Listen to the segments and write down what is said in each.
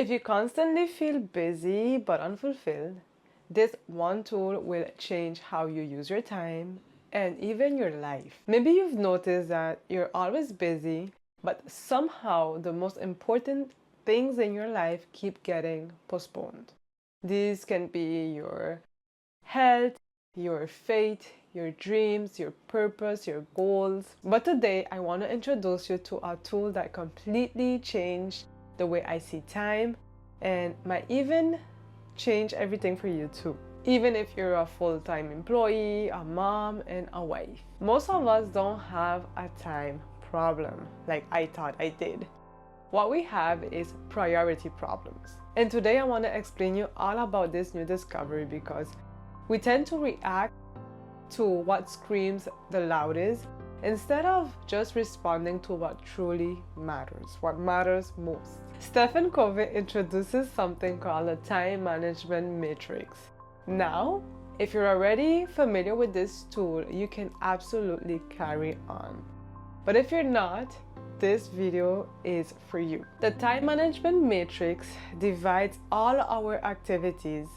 If you constantly feel busy but unfulfilled, this one tool will change how you use your time and even your life. Maybe you've noticed that you're always busy, but somehow the most important things in your life keep getting postponed. These can be your health, your faith, your dreams, your purpose, your goals. But today I want to introduce you to a tool that completely changed the way I see time and might even change everything for you too. Even if you're a full-time employee, a mom, and a wife. Most of us don't have a time problem like I thought I did. What we have is priority problems. And today I want to explain you all about this new discovery because we tend to react to what screams the loudest instead of just responding to what truly matters, what matters most. Stephen Covey introduces something called a time management matrix. Now, if you're already familiar with this tool, you can absolutely carry on. But if you're not, this video is for you. The time management matrix divides all our activities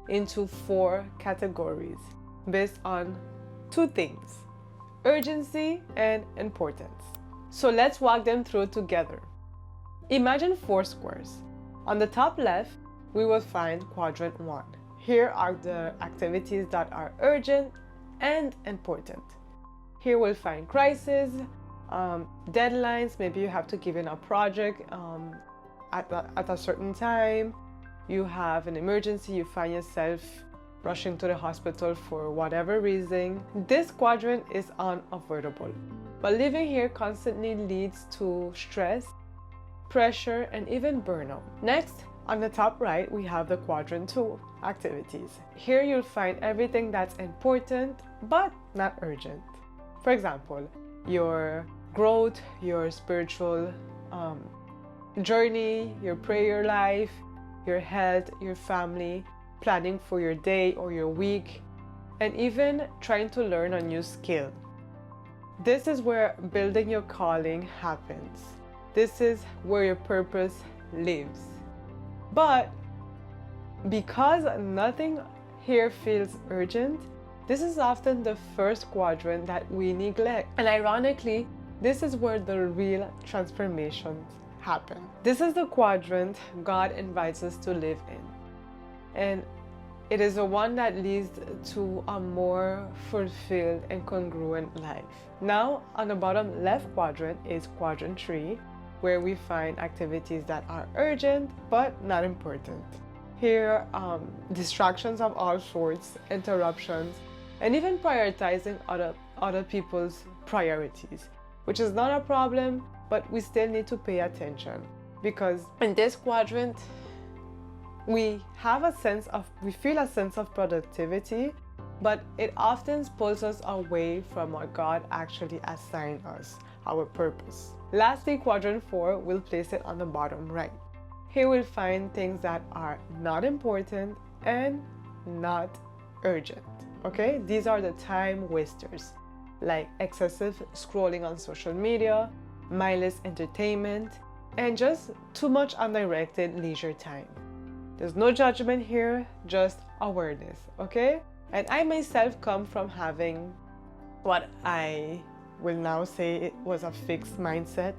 into 4 categories based on 2 things: urgency and importance. So let's walk them through together. Imagine 4 squares. On the top left, we will find quadrant 1. Here are the activities that are urgent and important. Here we'll find crisis, deadlines. Maybe you have to give in a project at a certain time. You have an emergency, you find yourself rushing to the hospital for whatever reason. This quadrant is unavoidable, but living here constantly leads to stress, pressure, and even burnout. Next, on the top right, we have the quadrant 2 activities. Here you'll find everything that's important but not urgent. For example, your growth, your spiritual journey, your prayer life, your health, your family, planning for your day or your week, and even trying to learn a new skill. This is where building your calling happens. This is where your purpose lives. But because nothing here feels urgent, this is often the first quadrant that we neglect. And ironically, this is where the real transformations happen. This is the quadrant God invites us to live in. And it is the one that leads to a more fulfilled and congruent life. Now, on the bottom left quadrant is quadrant 3, where we find activities that are urgent but not important. Here, distractions of all sorts, interruptions, and even prioritizing other people's priorities, which is not a problem, but we still need to pay attention, because in this quadrant, we feel a sense of productivity, but it often pulls us away from what God actually assigned us, our purpose. Lastly, quadrant 4, we'll place it on the bottom right. Here we'll find things that are not important and not urgent. Okay, these are the time wasters, like excessive scrolling on social media, mindless entertainment, and just too much undirected leisure time. There's no judgment here, just awareness, okay? And I myself come from having what I will now say it was a fixed mindset.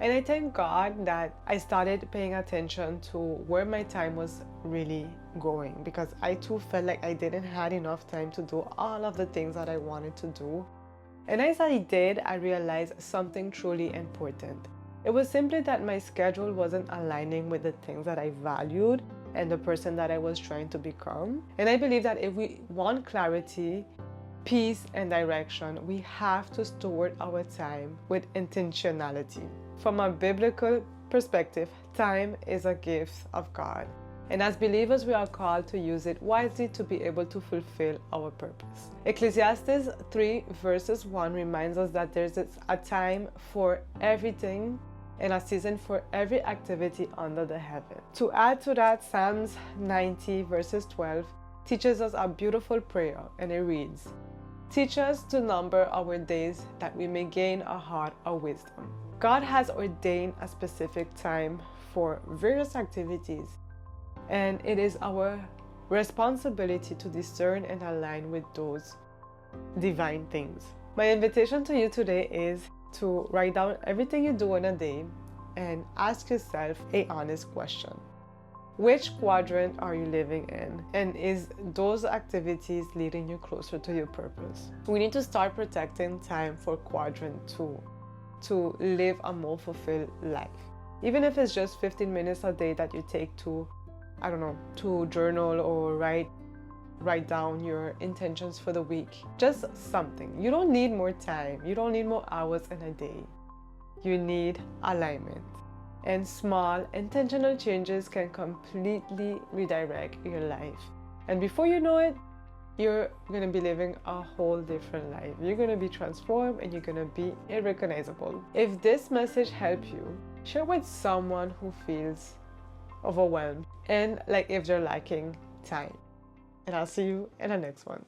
And I thank God that I started paying attention to where my time was really going, because I too felt like I didn't have enough time to do all of the things that I wanted to do. And as I did, I realized something truly important. It was simply that my schedule wasn't aligning with the things that I valued and the person that I was trying to become. And I believe that if we want clarity, peace, and direction, we have to steward our time with intentionality. From a biblical perspective, time is a gift of God. And as believers, we are called to use it wisely to be able to fulfill our purpose. Ecclesiastes 3 verses 1 reminds us that there's a time for everything and a season for every activity under the heaven. To add to that, Psalms 90 verses 12 teaches us a beautiful prayer, and it reads, "Teach us to number our days that we may gain a heart of wisdom." God has ordained a specific time for various activities, and it is our responsibility to discern and align with those divine things. My invitation to you today is to write down everything you do in a day and ask yourself a honest question. Which quadrant are you living in? And is those activities leading you closer to your purpose? We need to start protecting time for quadrant 2 to live a more fulfilled life. Even if it's just 15 minutes a day that you take to, to journal or write down your intentions for the week. Just something. You don't need more time. You don't need more hours in a day. You need alignment. And small, intentional changes can completely redirect your life. And before you know it, you're going to be living a whole different life. You're going to be transformed and you're going to be unrecognizable. If this message helped you, share with someone who feels overwhelmed and like if they're lacking time. And I'll see you in the next one.